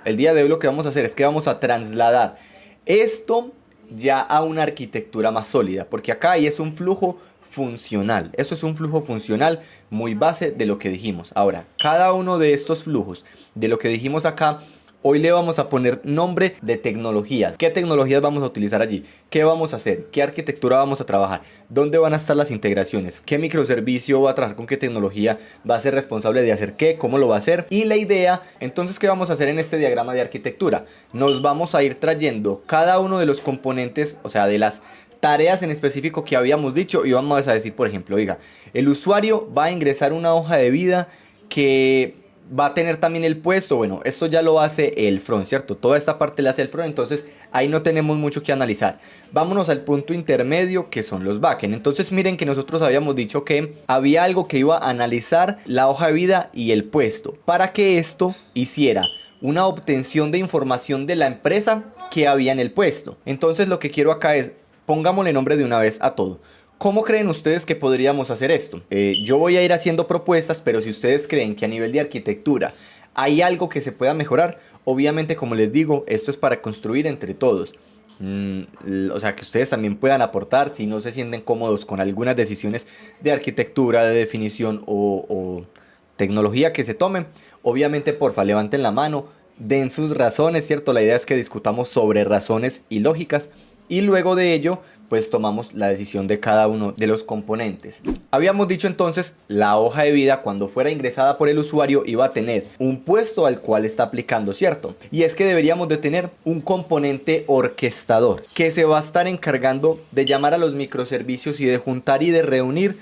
El día de hoy lo que vamos a hacer es que vamos a trasladar esto ya a una arquitectura más sólida, porque acá ahí es un flujo funcional. Eso es un flujo funcional muy base de lo que dijimos. Ahora, cada uno de estos flujos, de lo que dijimos acá, hoy le vamos a poner nombre de tecnologías. ¿Qué tecnologías vamos a utilizar allí? ¿Qué vamos a hacer? ¿Qué arquitectura vamos a trabajar? ¿Dónde van a estar las integraciones? ¿Qué microservicio va a trabajar con qué tecnología? ¿Va a ser responsable de hacer qué? ¿Cómo lo va a hacer? Y la idea, entonces, ¿qué vamos a hacer en este diagrama de arquitectura? Nos vamos a ir trayendo cada uno de los componentes, o sea, de las tareas en específico que habíamos dicho, y vamos a decir, por ejemplo, oiga, el usuario va a ingresar una hoja de vida que va a tener también el puesto. Bueno, esto ya lo hace el front, ¿cierto? Toda esta parte la hace el front, entonces ahí no tenemos mucho que analizar. Vámonos al punto intermedio, que son los backend. Entonces miren que nosotros habíamos dicho que había algo que iba a analizar la hoja de vida y el puesto, para que esto hiciera una obtención de información de la empresa que había en el puesto. Entonces lo que quiero acá es, pongámosle nombre de una vez a todo. ¿Cómo creen ustedes que podríamos hacer esto? Yo voy a ir haciendo propuestas, pero si ustedes creen que a nivel de arquitectura hay algo que se pueda mejorar, obviamente, como les digo, esto es para construir entre todos. O sea, que ustedes también puedan aportar si no se sienten cómodos con algunas decisiones de arquitectura, de definición o tecnología que se tomen. Obviamente, porfa, levanten la mano, den sus razones, ¿cierto? La idea es que discutamos sobre razones y lógicas, y luego de ello pues tomamos la decisión de cada uno de los componentes. Habíamos dicho entonces, la hoja de vida cuando fuera ingresada por el usuario iba a tener un puesto al cual está aplicando, ¿cierto? Y es que deberíamos de tener un componente orquestador que se va a estar encargando de llamar a los microservicios y de juntar y de reunir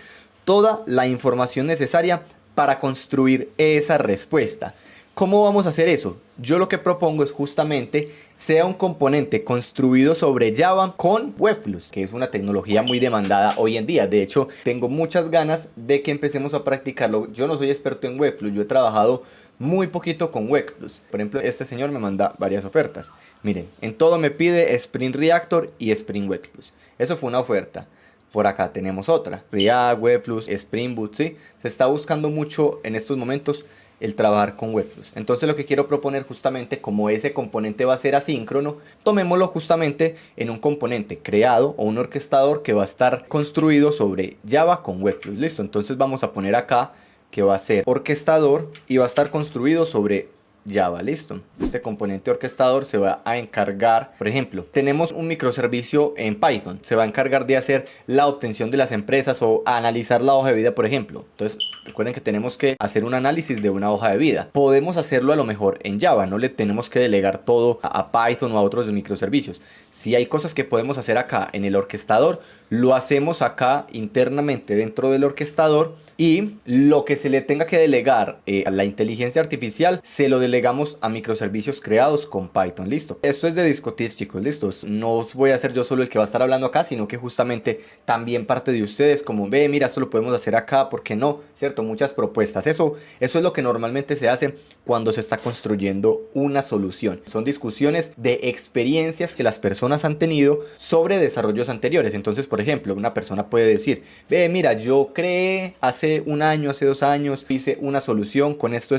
toda la información necesaria para construir esa respuesta. ¿Cómo vamos a hacer eso? Yo lo que propongo es justamente sea un componente construido sobre Java con Webflux, que es una tecnología muy demandada hoy en día. De hecho, tengo muchas ganas de que empecemos a practicarlo. Yo no soy experto en Webflux, yo he trabajado muy poquito con Webflux. Por ejemplo, este señor me manda varias ofertas. Miren, en todo me pide Spring Reactor y Spring Webflux. Eso fue una oferta. Por acá tenemos otra, React, Webflux, Spring Boot, ¿sí? Se está buscando mucho en estos momentos el trabajar con Webflux. Entonces lo que quiero proponer justamente, como ese componente va a ser asíncrono, tomémoslo justamente en un componente creado o un orquestador que va a estar construido sobre Java con Webflux. Listo, entonces vamos a poner acá que va a ser orquestador y va a estar construido sobre Java. Listo, este componente orquestador se va a encargar, por ejemplo, tenemos un microservicio en Python, se va a encargar de hacer la obtención de las empresas o analizar la hoja de vida, por ejemplo. Entonces recuerden que tenemos que hacer un análisis de una hoja de vida. Podemos hacerlo a lo mejor en Java, no le tenemos que delegar todo a Python o a otros microservicios. Si hay cosas que podemos hacer acá en el orquestador, lo hacemos acá internamente dentro del orquestador, y lo que se le tenga que delegar a la inteligencia artificial se lo delegamos a microservicios creados con Python. Listo, esto es de discutir, chicos. Listos, no os voy a ser yo solo el que va a estar hablando acá, sino que justamente también parte de ustedes, como ve, mira, esto lo podemos hacer acá, ¿por qué no? ¿Cierto? Muchas propuestas. Eso es lo que normalmente se hace cuando se está construyendo una solución. Son discusiones de experiencias que las personas han tenido sobre desarrollos anteriores. Entonces, por ejemplo, una persona puede decir, ve, mira, yo creé hace un año, hace 2 años, hice una solución con esto,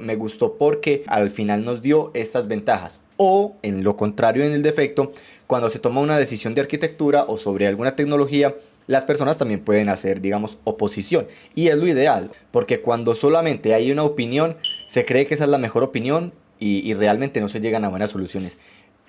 me gustó porque al final nos dio estas ventajas. O en lo contrario, en el defecto, cuando se toma una decisión de arquitectura o sobre alguna tecnología, las personas también pueden hacer, digamos, oposición. Y es lo ideal, porque cuando solamente hay una opinión, se cree que esa es la mejor opinión y realmente no se llegan a buenas soluciones.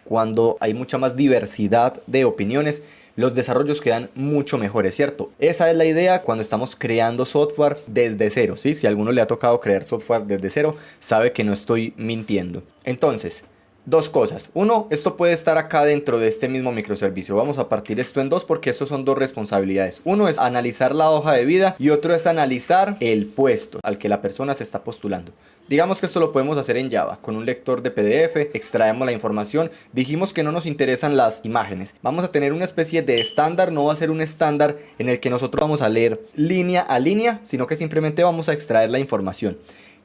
Cuando hay mucha más diversidad de opiniones, los desarrollos quedan mucho mejores, ¿cierto? Esa es la idea cuando estamos creando software desde cero, ¿sí? Si a alguno le ha tocado crear software desde cero, sabe que no estoy mintiendo. Entonces, dos cosas. Uno, esto puede estar acá dentro de este mismo microservicio. Vamos a partir esto en dos porque estos son dos responsabilidades. Uno es analizar la hoja de vida y otro es analizar el puesto al que la persona se está postulando. Digamos que esto lo podemos hacer en Java, con un lector de PDF, extraemos la información, dijimos que no nos interesan las imágenes. Vamos a tener una especie de estándar, no va a ser un estándar en el que nosotros vamos a leer línea a línea, sino que simplemente vamos a extraer la información.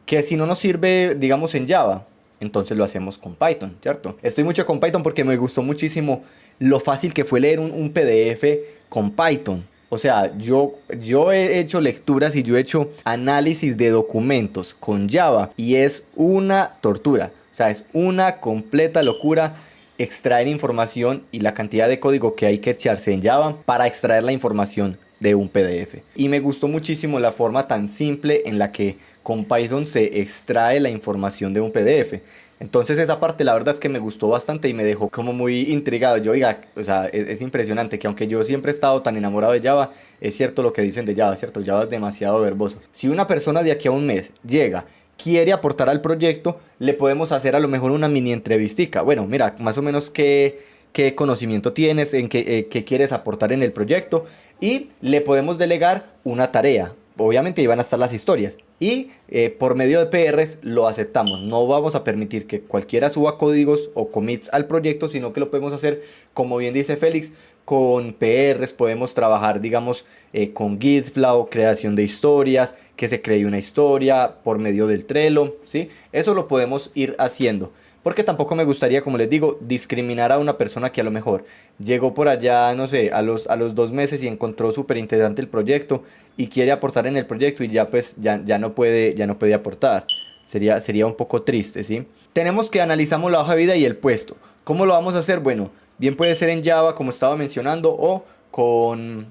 Que si no nos sirve, digamos, en Java, entonces lo hacemos con Python, ¿cierto? Estoy mucho con Python porque me gustó muchísimo lo fácil que fue leer un PDF con Python. O sea, yo he hecho lecturas y yo he hecho análisis de documentos con Java y es una tortura. O sea, es una completa locura extraer información y la cantidad de código que hay que echarse en Java para extraer la información de un PDF. Y me gustó muchísimo la forma tan simple en la que con Python se extrae la información de un PDF. Entonces esa parte la verdad es que me gustó bastante y me dejó como muy intrigado. Yo, oiga, o sea, es impresionante que aunque yo siempre he estado tan enamorado de Java, es cierto lo que dicen de Java, ¿cierto? Java es demasiado verboso. Si una persona de aquí a un mes llega, quiere aportar al proyecto, le podemos hacer a lo mejor una mini entrevistica. Bueno, mira, más o menos qué conocimiento tienes, en qué quieres aportar en el proyecto y le podemos delegar una tarea. Obviamente ahí van a estar las historias y por medio de PRs lo aceptamos. No vamos a permitir que cualquiera suba códigos o commits al proyecto, sino que lo podemos hacer, como bien dice Félix, con PRs. Podemos trabajar, digamos, con Gitflow, creación de historias, que se cree una historia por medio del Trello, ¿sí? Eso lo podemos ir haciendo. Porque tampoco me gustaría, como les digo, discriminar a una persona que a lo mejor llegó por allá, no sé, a los 2 meses y encontró súper interesante el proyecto y quiere aportar en el proyecto y ya pues ya no puede aportar. Sería un poco triste, ¿sí? Tenemos que analizamos la hoja de vida y el puesto. ¿Cómo lo vamos a hacer? Bueno, bien puede ser en Java, como estaba mencionando, o con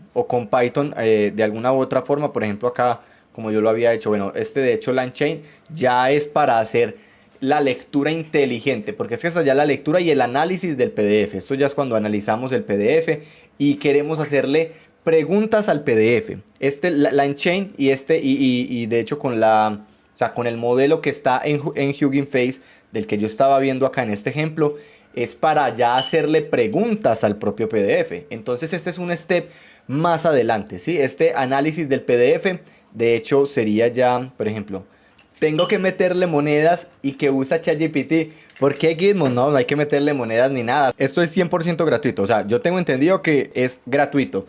Python de alguna u otra forma. Por ejemplo, acá, como yo lo había hecho, bueno, de hecho LangChain ya es para hacer la lectura inteligente, porque es que esta ya es la lectura y el análisis del PDF. Esto ya es cuando analizamos el PDF y queremos hacerle preguntas al PDF. LangChain y de hecho o sea, con el modelo que está en Hugging Face, del que yo estaba viendo acá en este ejemplo, es para ya hacerle preguntas al propio PDF. Entonces este es un step más adelante, ¿sí? Este análisis del PDF, de hecho, sería ya, por ejemplo, tengo que meterle monedas y que usa ChatGPT. ¿Por qué Gizmo? No hay que meterle monedas ni nada. Esto es 100% gratuito. O sea, yo tengo entendido que es gratuito.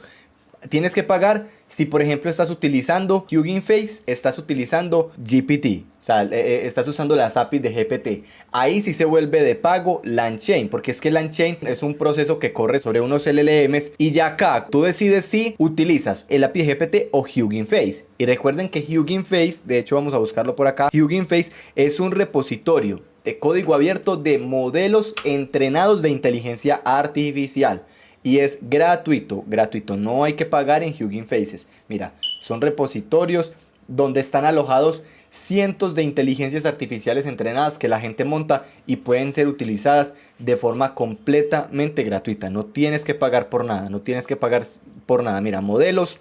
Tienes que pagar si, por ejemplo, estás utilizando Hugging Face, estás utilizando GPT. O sea, estás usando las APIs de GPT. Ahí sí se vuelve de pago LangChain, porque es que LangChain es un proceso que corre sobre unos LLMs y ya acá tú decides si utilizas el API de GPT o Hugging Face. Y recuerden que Hugging Face, de hecho vamos a buscarlo por acá, Hugging Face es un repositorio de código abierto de modelos entrenados de inteligencia artificial. Y es gratuito, no hay que pagar en Hugging Faces. Mira, son repositorios donde están alojados cientos de inteligencias artificiales entrenadas que la gente monta y pueden ser utilizadas de forma completamente gratuita. No tienes que pagar por nada, Mira, modelos,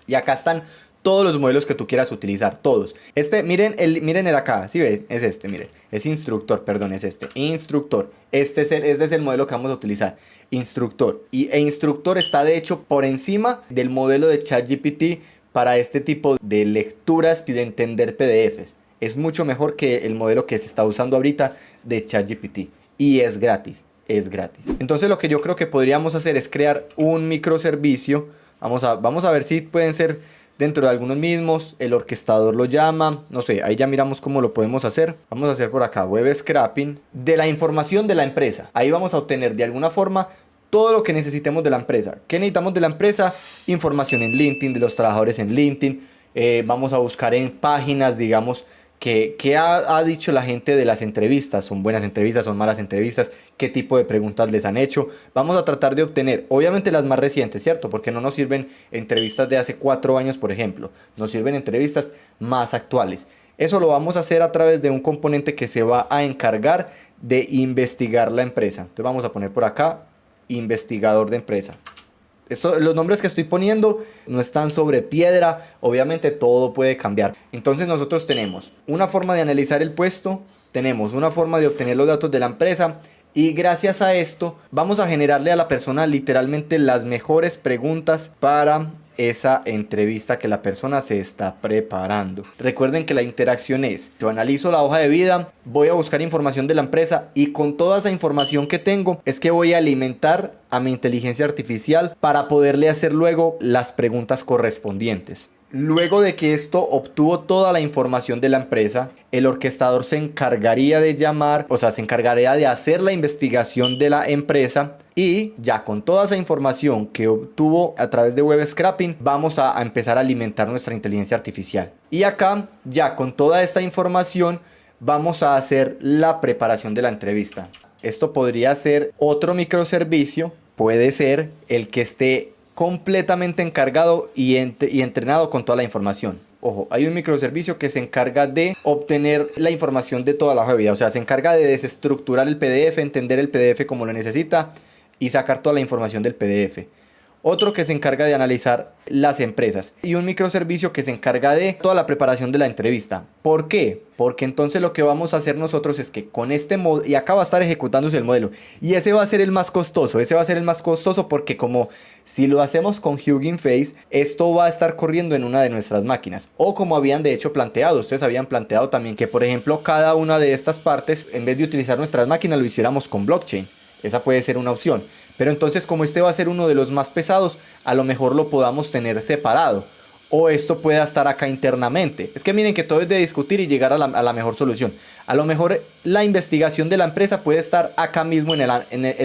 y acá están todos los modelos que tú quieras utilizar, todos. Miren el acá, ¿sí ven? Miren, es instructor, perdón, instructor. Este es el modelo que vamos a utilizar, instructor. E instructor está de hecho por encima del modelo de ChatGPT para este tipo de lecturas y de entender PDFs. Es mucho mejor que el modelo que se está usando ahorita de ChatGPT. Y es gratis, Entonces lo que yo creo que podríamos hacer es crear un microservicio. Vamos a ver si pueden ser dentro de algunos mismos. El orquestador lo llama, no sé, ahí ya miramos cómo lo podemos hacer. Vamos a hacer por acá web scraping de la información de la empresa. Ahí vamos a obtener de alguna forma todo lo que necesitemos de la empresa. ¿Qué necesitamos de la empresa? Información en LinkedIn, de los trabajadores en LinkedIn. Vamos a buscar en páginas, digamos, ¿qué ha dicho la gente de las entrevistas? ¿Son buenas entrevistas? ¿Son malas entrevistas? ¿Qué tipo de preguntas les han hecho? Vamos a tratar de obtener, obviamente, las más recientes, ¿cierto? Porque no nos sirven entrevistas de hace 4 años, por ejemplo. Nos sirven entrevistas más actuales. Eso lo vamos a hacer a través de un componente que se va a encargar de investigar la empresa. Entonces vamos a poner por acá, investigador de empresa. Los nombres que estoy poniendo no están sobre piedra, obviamente todo puede cambiar. Entonces nosotros tenemos una forma de analizar el puesto, tenemos una forma de obtener los datos de la empresa y gracias a esto vamos a generarle a la persona literalmente las mejores preguntas para esa entrevista que la persona se está preparando. Recuerden que la interacción es: yo analizo la hoja de vida, voy a buscar información de la empresa y con toda esa información que tengo es que voy a alimentar a mi inteligencia artificial para poderle hacer luego las preguntas correspondientes. Luego de que esto obtuvo toda la información de la empresa, el orquestador se encargaría de llamar, o sea, se encargaría de hacer la investigación de la empresa y ya con toda esa información que obtuvo a través de web scraping, vamos a empezar a alimentar nuestra inteligencia artificial. Y acá, ya con toda esta información, vamos a hacer la preparación de la entrevista. Esto podría ser otro microservicio, puede ser el que esté completamente encargado y entrenado con toda la información. Ojo, hay un microservicio que se encarga de obtener la información de toda la hoja de vida. O sea, se encarga de desestructurar el PDF, entender el PDF como lo necesita y sacar toda la información del PDF. Otro que se encarga de analizar las empresas. Y un microservicio que se encarga de toda la preparación de la entrevista. ¿Por qué? Porque entonces lo que vamos a hacer nosotros es que con este modelo, y acá va a estar ejecutándose el modelo, y ese va a ser el más costoso. Ese va a ser el más costoso porque como si lo hacemos con Hugging Face, esto va a estar corriendo en una de nuestras máquinas. O como habían de hecho planteado, ustedes habían planteado también que por ejemplo cada una de estas partes, en vez de utilizar nuestras máquinas, lo hiciéramos con blockchain. Esa puede ser una opción. Pero entonces como este va a ser uno de los más pesados, a lo mejor lo podamos tener separado. O esto pueda estar acá internamente. Es que miren que todo es de discutir y llegar a la mejor solución. A lo mejor la investigación de la empresa puede estar acá mismo en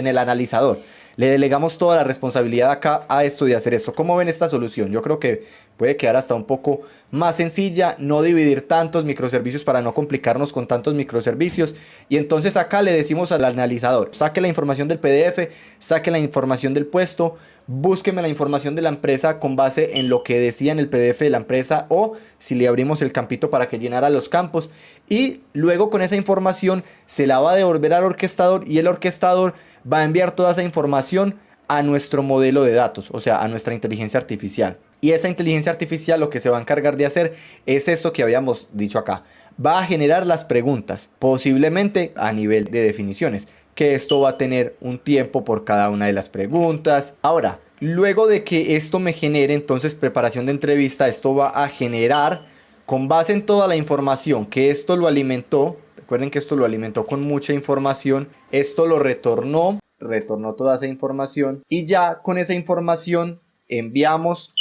el analizador. Le delegamos toda la responsabilidad acá a esto de hacer esto. ¿Cómo ven esta solución? Yo creo que puede quedar hasta un poco más sencilla, no dividir tantos microservicios para no complicarnos con tantos microservicios. Y entonces acá le decimos al analizador, saque la información del PDF, saque la información del puesto, búsqueme la información de la empresa con base en lo que decía en el PDF de la empresa o si le abrimos el campito para que llenara los campos. Y luego con esa información se la va a devolver al orquestador y el orquestador va a enviar toda esa información a nuestro modelo de datos, o sea, a nuestra inteligencia artificial. Y esa inteligencia artificial lo que se va a encargar de hacer es esto que habíamos dicho acá. Va a generar las preguntas, posiblemente a nivel de definiciones, que esto va a tener un tiempo por cada una de las preguntas. Ahora, luego de que esto me genere entonces preparación de entrevista, esto va a generar con base en toda la información que esto lo alimentó. Recuerden que esto lo alimentó con mucha información. Esto lo retornó toda esa información. Y ya con esa información enviamos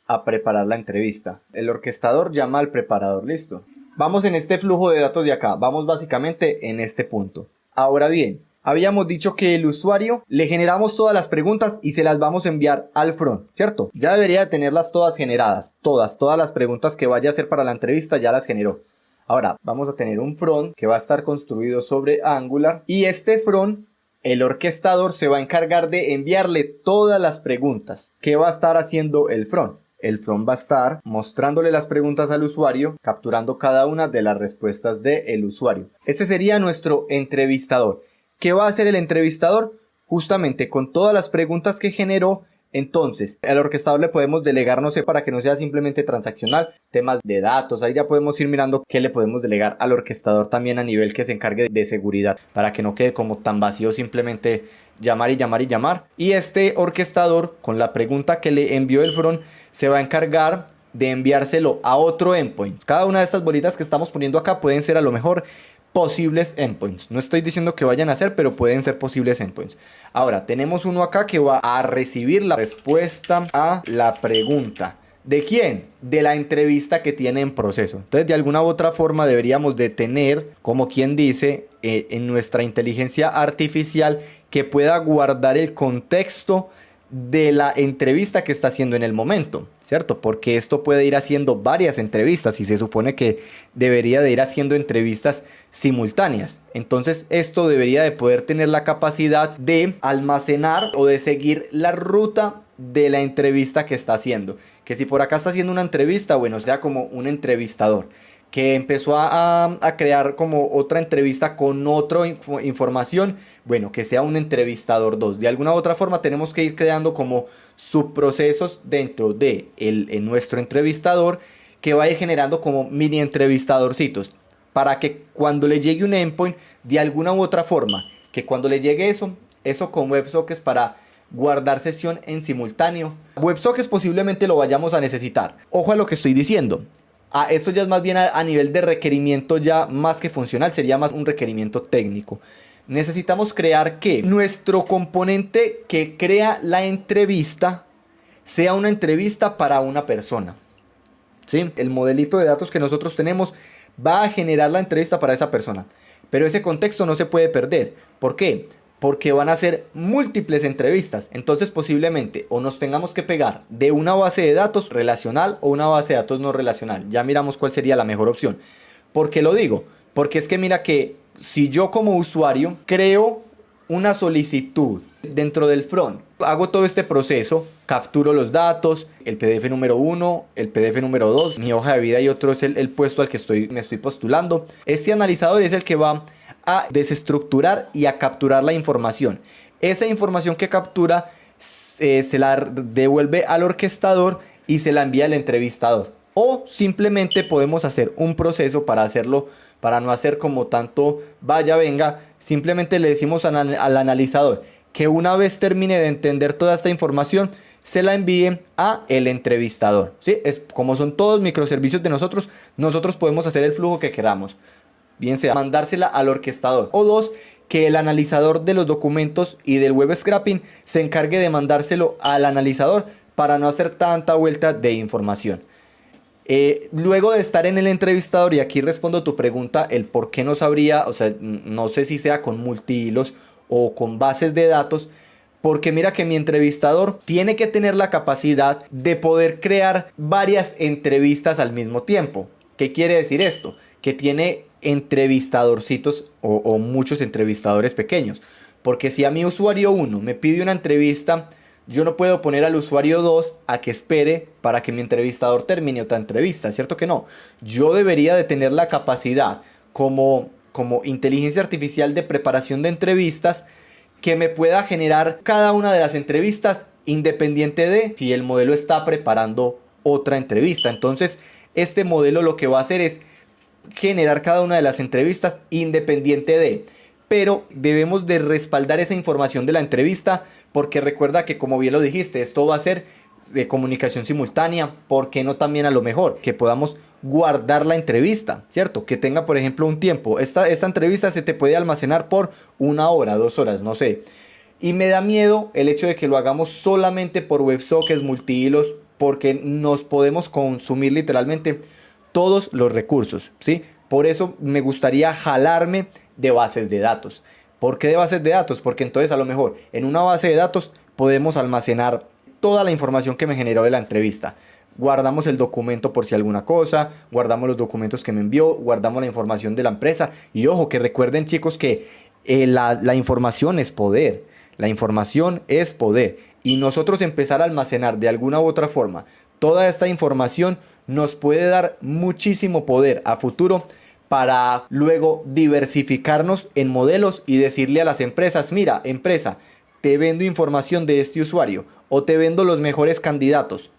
a preparar la entrevista. El orquestador llama al preparador. Listo. Vamos en este flujo de datos de acá. Vamos básicamente en este punto. Ahora bien, habíamos dicho que el usuario le generamos todas las preguntas y se las vamos a enviar al front, ¿cierto? Ya debería de tenerlas todas generadas. Todas las preguntas que vaya a hacer para la entrevista ya las generó. Ahora vamos a tener un front que va a estar construido sobre Angular y este front, el orquestador se va a encargar de enviarle todas las preguntas. ¿Qué va a estar haciendo el front? El front va a estar mostrándole las preguntas al usuario, capturando cada una de las respuestas del usuario. Este sería nuestro entrevistador. ¿Qué va a hacer el entrevistador? Justamente con todas las preguntas que generó. Entonces, al orquestador le podemos delegar, no sé, para que no sea simplemente transaccional, temas de datos. Ahí ya podemos ir mirando qué le podemos delegar al orquestador también a nivel que se encargue de seguridad, para que no quede como tan vacío simplemente llamar y llamar y llamar. Y este orquestador, con la pregunta que le envió el front, se va a encargar de enviárselo a otro endpoint. Cada una de estas bolitas que estamos poniendo acá pueden ser a lo mejor posibles endpoints. No estoy diciendo que vayan a ser, pero pueden ser posibles endpoints. Ahora, tenemos uno acá que va a recibir la respuesta a la pregunta. ¿De quién? De la entrevista que tiene en proceso. Entonces, de alguna u otra forma deberíamos de tener, como quien dice, en nuestra inteligencia artificial que pueda guardar el contexto de la entrevista que está haciendo en el momento, ¿cierto? Porque esto puede ir haciendo varias entrevistas y se supone que debería de ir haciendo entrevistas simultáneas. Entonces esto debería de poder tener la capacidad de almacenar o de seguir la ruta de la entrevista que está haciendo. Que si por acá está haciendo una entrevista, bueno, sea como un entrevistador que empezó a crear como otra entrevista con otra información, bueno, que sea un entrevistador 2. De alguna u otra forma tenemos que ir creando como subprocesos dentro de nuestro entrevistador que va a ir generando como mini entrevistadorcitos para que cuando le llegue un endpoint, de alguna u otra forma, que cuando le llegue eso con WebSockets para guardar sesión en simultáneo. WebSockets posiblemente lo vayamos a necesitar. Ojo a lo que estoy diciendo. Esto ya es más bien a nivel de requerimiento ya más que funcional, sería más un requerimiento técnico. Necesitamos crear que nuestro componente que crea la entrevista sea una entrevista para una persona. ¿Sí? El modelito de datos que nosotros tenemos va a generar la entrevista para esa persona. Pero ese contexto no se puede perder. ¿Por qué? Porque van a ser múltiples entrevistas. Entonces posiblemente o nos tengamos que pegar de una base de datos relacional o una base de datos no relacional. Ya miramos cuál sería la mejor opción. ¿Por qué lo digo? Porque es que mira que si yo como usuario creo una solicitud dentro del front, hago todo este proceso, capturo los datos, el PDF número 1, el PDF número 2, mi hoja de vida y otro es el puesto al que me estoy postulando. Este analizador es el que va a desestructurar y a capturar la información. Esa información que captura se la devuelve al orquestador y se la envía al entrevistador. O simplemente podemos hacer un proceso para hacerlo, para no hacer como tanto vaya venga. Simplemente le decimos al analizador que una vez termine de entender toda esta información, se la envíe a el entrevistador. ¿Sí? Como son todos microservicios de nosotros, nosotros podemos hacer el flujo que queramos. Bien sea mandársela al orquestador. O dos, que el analizador de los documentos y del web scraping se encargue de mandárselo al analizador para no hacer tanta vuelta de información. Luego de estar en el entrevistador, y aquí respondo tu pregunta, el por qué no sabría, o sea, no sé si sea con multihilos o con bases de datos, porque mira que mi entrevistador tiene que tener la capacidad de poder crear varias entrevistas al mismo tiempo. ¿Qué quiere decir esto? Que tiene entrevistadorcitos o muchos entrevistadores pequeños. Porque si a mi usuario 1 me pide una entrevista, yo no puedo poner al usuario 2 a que espere para que mi entrevistador termine otra entrevista, ¿cierto que no? Yo debería de tener la capacidad como inteligencia artificial de preparación de entrevistas que me pueda generar cada una de las entrevistas independiente de si el modelo está preparando otra entrevista. Entonces, este modelo lo que va a hacer es generar cada una de las entrevistas independiente de, pero debemos de respaldar esa información de la entrevista, porque recuerda que, como bien lo dijiste, esto va a ser de comunicación simultánea. ¿Por qué no también a lo mejor que podamos guardar la entrevista, cierto? Que tenga, por ejemplo, un tiempo. Esta entrevista se te puede almacenar por 1 hora, 2 horas, no sé. Y me da miedo el hecho de que lo hagamos solamente por WebSockets, multihilos, porque nos podemos consumir literalmente todos los recursos, ¿sí? Por eso me gustaría jalarme de bases de datos. ¿Por qué de bases de datos? Porque entonces a lo mejor en una base de datos podemos almacenar toda la información que me generó de la entrevista. Guardamos el documento por si alguna cosa, guardamos los documentos que me envió, guardamos la información de la empresa. Y ojo, que recuerden, chicos, que la información es poder. La información es poder. Y nosotros empezar a almacenar de alguna u otra forma toda esta información nos puede dar muchísimo poder a futuro para luego diversificarnos en modelos y decirle a las empresas: mira, empresa, te vendo información de este usuario o te vendo los mejores candidatos.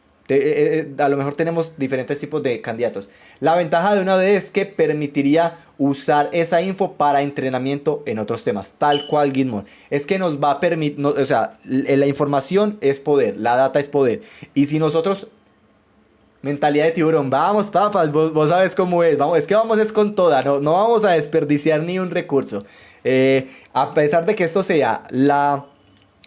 A lo mejor tenemos diferentes tipos de candidatos. La ventaja de una vez es que permitiría usar esa info para entrenamiento en otros temas, tal cual Gitmon. Es que nos va a permitir, o sea, la información es poder, la data es poder. Y si nosotros, mentalidad de tiburón, vamos papas, vos sabes cómo es, vamos, es que vamos es con toda, no vamos a desperdiciar ni un recurso. A pesar de que esto sea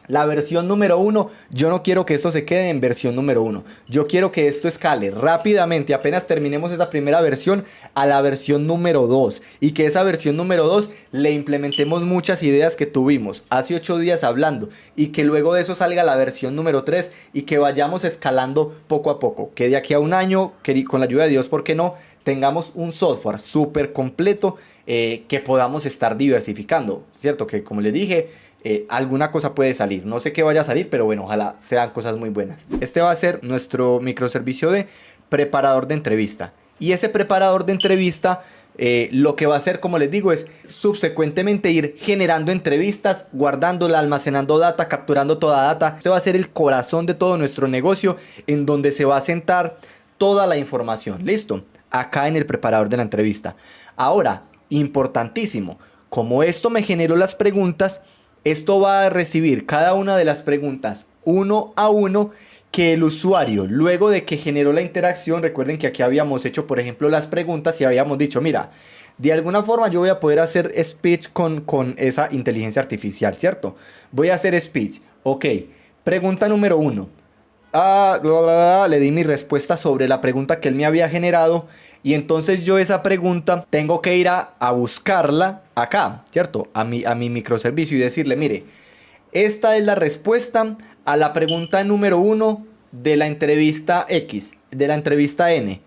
la versión número 1, yo no quiero que esto se quede en versión número 1. Yo quiero que esto escale rápidamente, apenas terminemos esa primera versión, a la versión número 2. Y que esa versión número 2 le implementemos muchas ideas que tuvimos hace 8 días hablando. Y que luego de eso salga la versión número 3 y que vayamos escalando poco a poco. Que de aquí a un año, que con la ayuda de Dios, ¿por qué no?, tengamos un software súper completo que podamos estar diversificando, ¿cierto? Que como les dije, alguna cosa puede salir, no sé qué vaya a salir, pero bueno, ojalá sean cosas muy buenas. Este va a ser nuestro microservicio de preparador de entrevista. Y ese preparador de entrevista lo que va a hacer, como les digo, es subsecuentemente ir generando entrevistas, guardándola, almacenando data, capturando toda data. Este va a ser el corazón de todo nuestro negocio, en donde se va a sentar toda la información. ¿Listo? Acá en el preparador de la entrevista. Ahora, importantísimo, como esto me generó las preguntas, esto va a recibir cada una de las preguntas uno a uno, que el usuario, luego de que generó la interacción, recuerden que aquí habíamos hecho, por ejemplo, las preguntas y habíamos dicho, mira, de alguna forma yo voy a poder hacer speech con esa inteligencia artificial, ¿cierto? Voy a hacer speech. Ok, pregunta número 1. Le di mi respuesta sobre la pregunta que él me había generado. Y entonces yo esa pregunta tengo que ir a buscarla acá, ¿cierto? A mi microservicio y decirle, mire, esta es la respuesta a la pregunta número 1 de la entrevista X, de la entrevista N.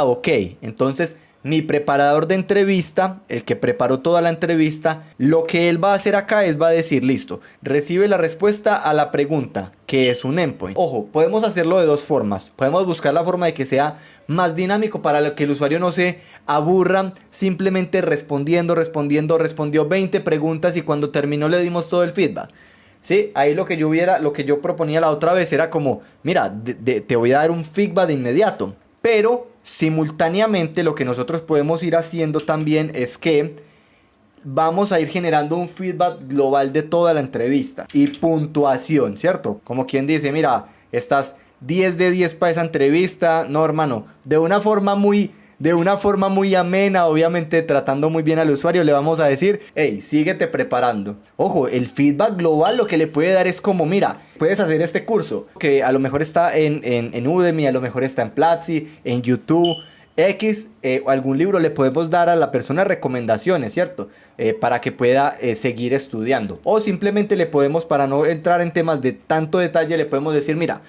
Ok, entonces Mi preparador de entrevista, el que preparó toda la entrevista, lo que él va a hacer acá es va a decir, listo, recibe la respuesta a la pregunta, que es un endpoint. Ojo, podemos hacerlo de dos formas. Podemos buscar la forma de que sea más dinámico para que el usuario no se aburra simplemente respondió 20 preguntas y cuando terminó le dimos todo el feedback. Sí, ahí lo que yo proponía la otra vez era como, mira, te voy a dar un feedback de inmediato, pero simultáneamente lo que nosotros podemos ir haciendo también es que vamos a ir generando un feedback global de toda la entrevista y puntuación, ¿cierto? Como quien dice, mira, estás 10 de 10 para esa entrevista. No, hermano, de una forma muy amena, obviamente tratando muy bien al usuario, le vamos a decir, hey, síguete preparando. Ojo, el feedback global lo que le puede dar es como, mira, puedes hacer este curso, que a lo mejor está en Udemy, a lo mejor está en Platzi, en YouTube, algún libro. Le podemos dar a la persona recomendaciones, ¿cierto? Para que pueda seguir estudiando. O simplemente le podemos, para no entrar en temas de tanto detalle, le podemos decir, mira,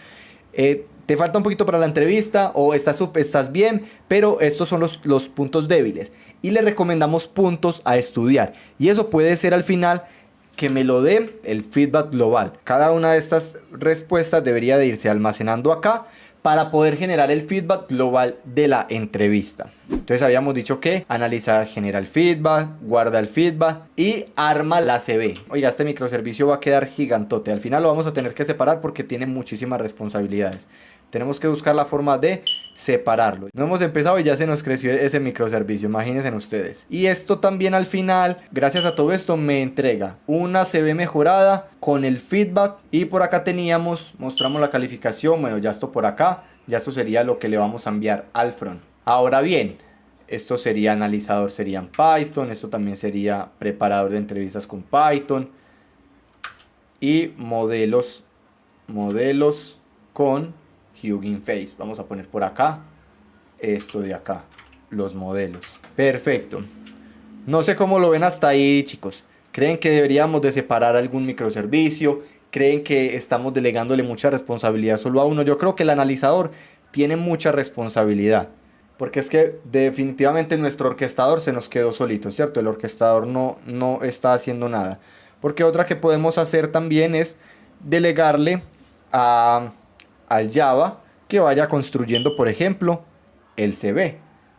te falta un poquito para la entrevista o estás bien, pero estos son los puntos débiles. Y le recomendamos puntos a estudiar. Y eso puede ser al final que me lo dé el feedback global. Cada una de estas respuestas debería de irse almacenando acá para poder generar el feedback global de la entrevista. Entonces habíamos dicho que analiza, genera el feedback, guarda el feedback y arma la CB. Oiga, este microservicio va a quedar gigantote. Al final lo vamos a tener que separar porque tiene muchísimas responsabilidades. Tenemos que buscar la forma de separarlo. No hemos empezado y ya se nos creció ese microservicio, imagínense ustedes. Y esto también al final, gracias a todo esto, me entrega una CB mejorada con el feedback. Y por acá mostramos la calificación. Bueno, ya esto por acá, ya esto sería lo que le vamos a enviar al front. Ahora bien, esto sería analizador, sería en Python. Esto también sería preparador de entrevistas con Python. Y modelos con Hugging Face. Vamos a poner por acá esto de acá, los modelos. Perfecto. No sé cómo lo ven hasta ahí, chicos. ¿Creen que deberíamos de separar algún microservicio? ¿Creen que estamos delegándole mucha responsabilidad solo a uno? Yo creo que el analizador tiene mucha responsabilidad, porque es que definitivamente nuestro orquestador se nos quedó solito, ¿cierto? El orquestador no está haciendo nada. Porque otra que podemos hacer también es delegarle al Java que vaya construyendo, por ejemplo, el CB,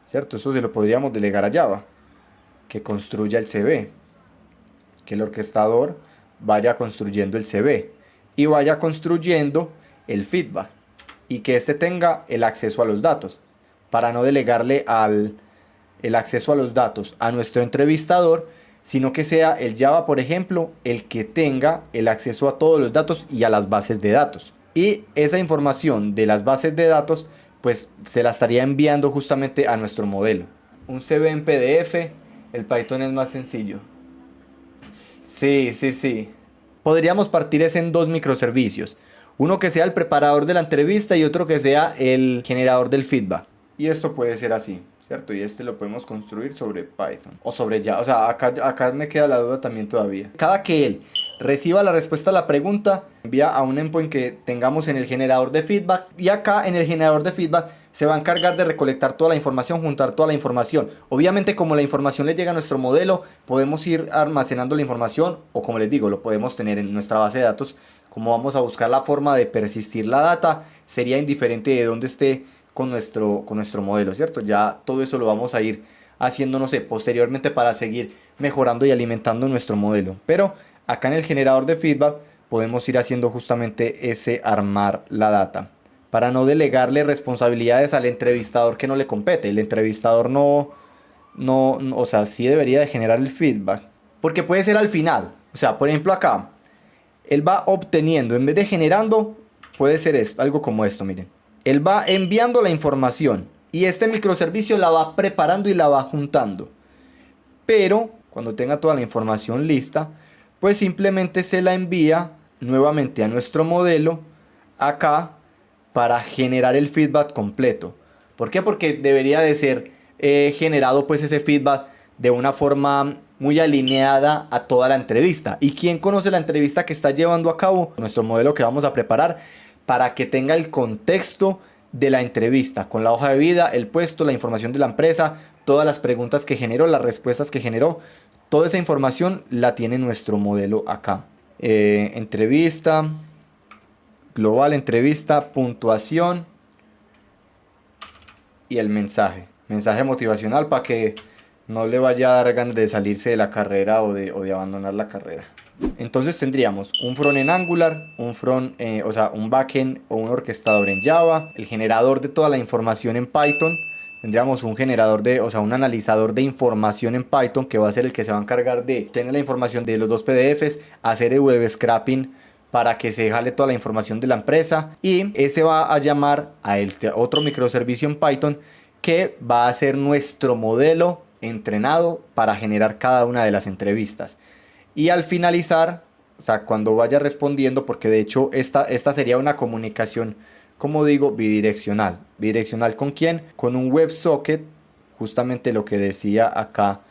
¿cierto? Eso se lo podríamos delegar a Java, que construya el CB, que el orquestador vaya construyendo el CB y vaya construyendo el feedback y que éste tenga el acceso a los datos, para no delegarle el acceso a los datos a nuestro entrevistador, sino que sea el Java, por ejemplo, el que tenga el acceso a todos los datos y a las bases de datos. Y esa información de las bases de datos, pues se la estaría enviando justamente a nuestro modelo. Un CB en PDF, el Python es más sencillo. Sí. Podríamos partir ese en dos microservicios. Uno que sea el preparador de la entrevista y otro que sea el generador del feedback. Y esto puede ser así, ¿cierto? Y este lo podemos construir sobre Python o sobre Java. O sea, acá me queda la duda también todavía. Cada que él reciba la respuesta a la pregunta, envía a un endpoint que tengamos en el generador de feedback. Y acá en el generador de feedback se va a encargar de recolectar toda la información, juntar toda la información. Obviamente, como la información le llega a nuestro modelo, podemos ir almacenando la información, o como les digo, lo podemos tener en nuestra base de datos. Como vamos a buscar la forma de persistir la data, sería indiferente de dónde esté con nuestro modelo, ¿cierto? Ya todo eso lo vamos a ir haciendo, no sé, posteriormente, para seguir mejorando y alimentando nuestro modelo. Pero acá en el generador de feedback podemos ir haciendo justamente ese armar la data, para no delegarle responsabilidades al entrevistador que no le compete. El entrevistador o sea, sí debería de generar el feedback, porque puede ser al final. O sea, por ejemplo acá, él va obteniendo, en vez de generando, puede ser esto, algo como esto, miren. Él va enviando la información y este microservicio la va preparando y la va juntando. Pero cuando tenga toda la información lista, pues simplemente se la envía nuevamente a nuestro modelo acá para generar el feedback completo. ¿Por qué? Porque debería de ser generado pues ese feedback de una forma muy alineada a toda la entrevista. ¿Y quién conoce la entrevista que está llevando a cabo? Nuestro modelo que vamos a preparar, para que tenga el contexto de la entrevista, con la hoja de vida, el puesto, la información de la empresa, todas las preguntas que generó, las respuestas que generó. Toda esa información la tiene nuestro modelo acá. Entrevista, global, entrevista, puntuación y el mensaje. Mensaje motivacional para que no le vaya a dar ganas de salirse de la carrera o de abandonar la carrera. Entonces tendríamos un front en Angular, un backend o un orquestador en Java, el generador de toda la información en Python. Tendríamos un un analizador de información en Python que va a ser el que se va a encargar de tener la información de los dos PDFs, hacer el web scraping para que se jale toda la información de la empresa, y ese va a llamar a este otro microservicio en Python que va a ser nuestro modelo entrenado para generar cada una de las entrevistas. Y al finalizar, o sea, cuando vaya respondiendo, porque de hecho esta sería una comunicación, como digo, bidireccional. ¿Bidireccional con quién? Con un WebSocket, justamente lo que decía acá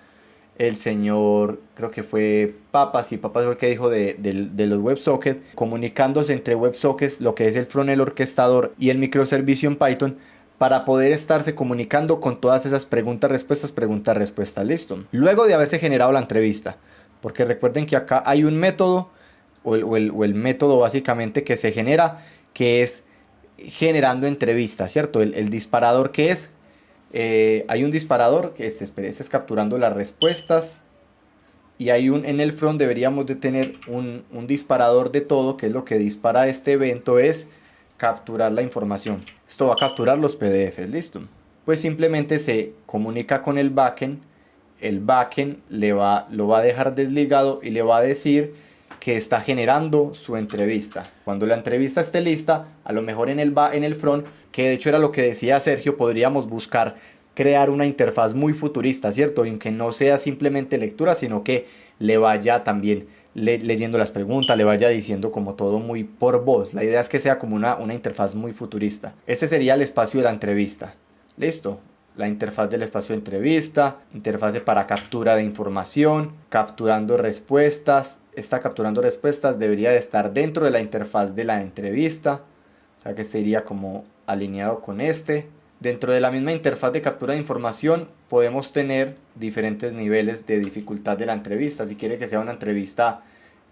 el señor, creo que fue Papas, y Papas fue el que dijo de los WebSockets, comunicándose entre WebSockets, lo que es el front, el orquestador y el microservicio en Python, para poder estarse comunicando con todas esas preguntas, respuestas, listo. Luego de haberse generado la entrevista, porque recuerden que acá hay un método, o el método básicamente que se genera, que es generando entrevistas, ¿cierto? El disparador que es, hay un disparador que este es capturando las respuestas, y hay en el front deberíamos de tener un disparador de todo, que es lo que dispara este evento, es capturar la información. Esto va a capturar los PDFs, listo. Pues simplemente se comunica con el backend lo va a dejar desligado y le va a decir que está generando su entrevista. Cuando la entrevista esté lista, a lo mejor en el front, que de hecho era lo que decía Sergio, podríamos buscar crear una interfaz muy futurista, ¿cierto? En que no sea simplemente lectura, sino que le vaya también leyendo las preguntas, le vaya diciendo como todo muy por voz. La idea es que sea como una interfaz muy futurista. Este sería el espacio de la entrevista. ¿Listo? La interfaz del espacio de entrevista, interfaz para captura de información, capturando respuestas. Esta capturando respuestas debería de estar dentro de la interfaz de la entrevista, o sea que sería como alineado con este. Dentro de la misma interfaz de captura de información podemos tener diferentes niveles de dificultad de la entrevista. Si quiere que sea una entrevista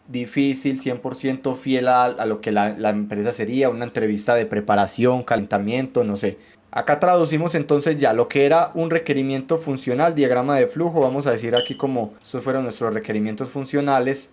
difícil, 100% fiel a lo que la empresa sería, una entrevista de preparación, calentamiento, no sé. Acá traducimos entonces ya lo que era un requerimiento funcional, diagrama de flujo, vamos a decir aquí como estos fueron nuestros requerimientos funcionales,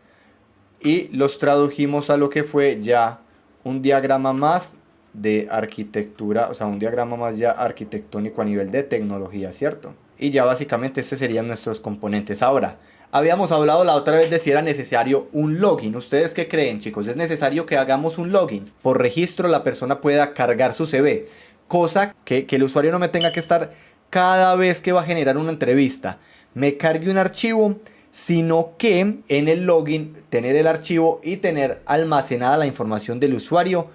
y los tradujimos a lo que fue ya un diagrama más de arquitectura, o sea, un diagrama más ya arquitectónico a nivel de tecnología, ¿cierto? Y ya básicamente estos serían nuestros componentes. Ahora, habíamos hablado la otra vez de si era necesario un login. ¿Ustedes qué creen, chicos? ¿Es necesario que hagamos un login? Por registro la persona pueda cargar su CV, cosa que el usuario no me tenga que estar cada vez que va a generar una entrevista, me cargue un archivo, sino que en el login tener el archivo y tener almacenada la información del usuario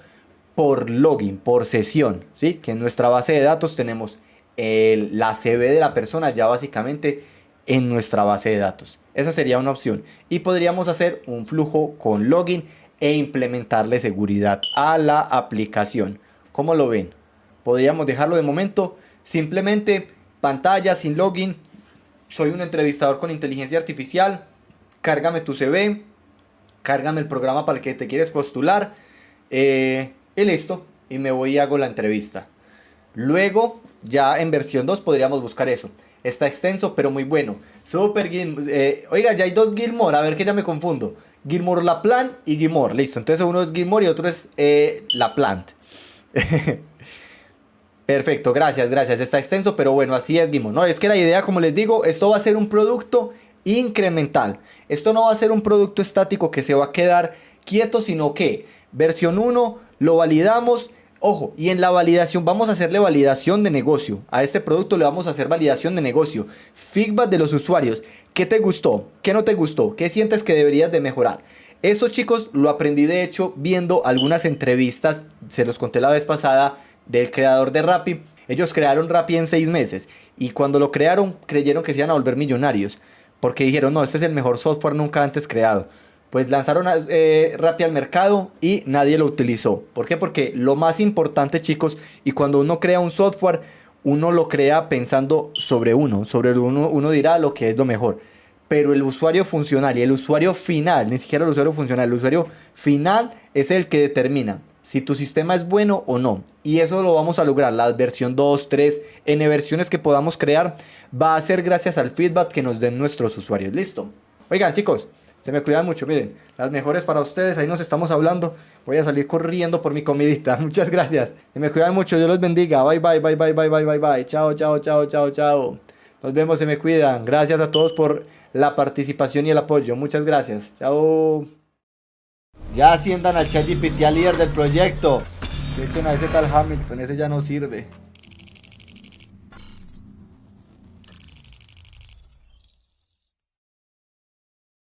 por login, por sesión, ¿sí? Que en nuestra base de datos tenemos la CV de la persona ya básicamente en nuestra base de datos. Esa sería una opción. Y podríamos hacer un flujo con login e implementarle seguridad a la aplicación. ¿Cómo lo ven? Podríamos dejarlo de momento simplemente pantalla sin login. Soy un entrevistador con inteligencia artificial. Cárgame tu CV. Cárgame el programa para el que te quieres postular. Y listo. Y me voy y hago la entrevista. Luego, ya en versión 2 podríamos buscar eso. Está extenso, pero muy bueno. Super oiga, ya hay dos Gilmore. A ver que ya me confundo. Gilmore LaPlante y Gilmore. Listo. Entonces uno es Gilmore y otro es LaPlante. Perfecto, gracias. Está extenso, pero bueno, así es, Gilmore. No, es que la idea, como les digo, esto va a ser un producto incremental. Esto no va a ser un producto estático que se va a quedar quieto, sino que versión 1 lo validamos. Ojo, y en la validación vamos a hacerle validación de negocio. A este producto le vamos a hacer validación de negocio. Feedback de los usuarios. ¿Qué te gustó? ¿Qué no te gustó? ¿Qué sientes que deberías de mejorar? Eso, chicos, lo aprendí de hecho viendo algunas entrevistas. Se los conté la vez pasada del creador de Rappi. Ellos crearon Rappi en 6 meses. Y cuando lo crearon, creyeron que se iban a volver millonarios. Porque dijeron, no, este es el mejor software nunca antes creado. pues lanzaron Rappi al mercado y nadie lo utilizó. ¿Por qué? Porque lo más importante, chicos, y cuando uno crea un software, uno lo crea pensando sobre uno dirá lo que es lo mejor. Pero el usuario funcional y el usuario final, ni siquiera el usuario funcional, el usuario final es el que determina si tu sistema es bueno o no. Y eso lo vamos a lograr, la versión 2, 3, N versiones que podamos crear, va a ser gracias al feedback que nos den nuestros usuarios. ¿Listo? Oigan, chicos, se me cuidan mucho, miren, las mejores para ustedes, ahí nos estamos hablando. Voy a salir corriendo por mi comidita. Muchas gracias. Se me cuidan mucho, Dios los bendiga. Bye, bye, bye, bye, bye, bye, bye, bye. Chao, chao, chao, chao, chao. Nos vemos, se me cuidan. Gracias a todos por la participación y el apoyo. Muchas gracias. Chao. Ya asciendan al ChatGPT, al líder del proyecto. Que echen a ese tal Hamilton, ese ya no sirve.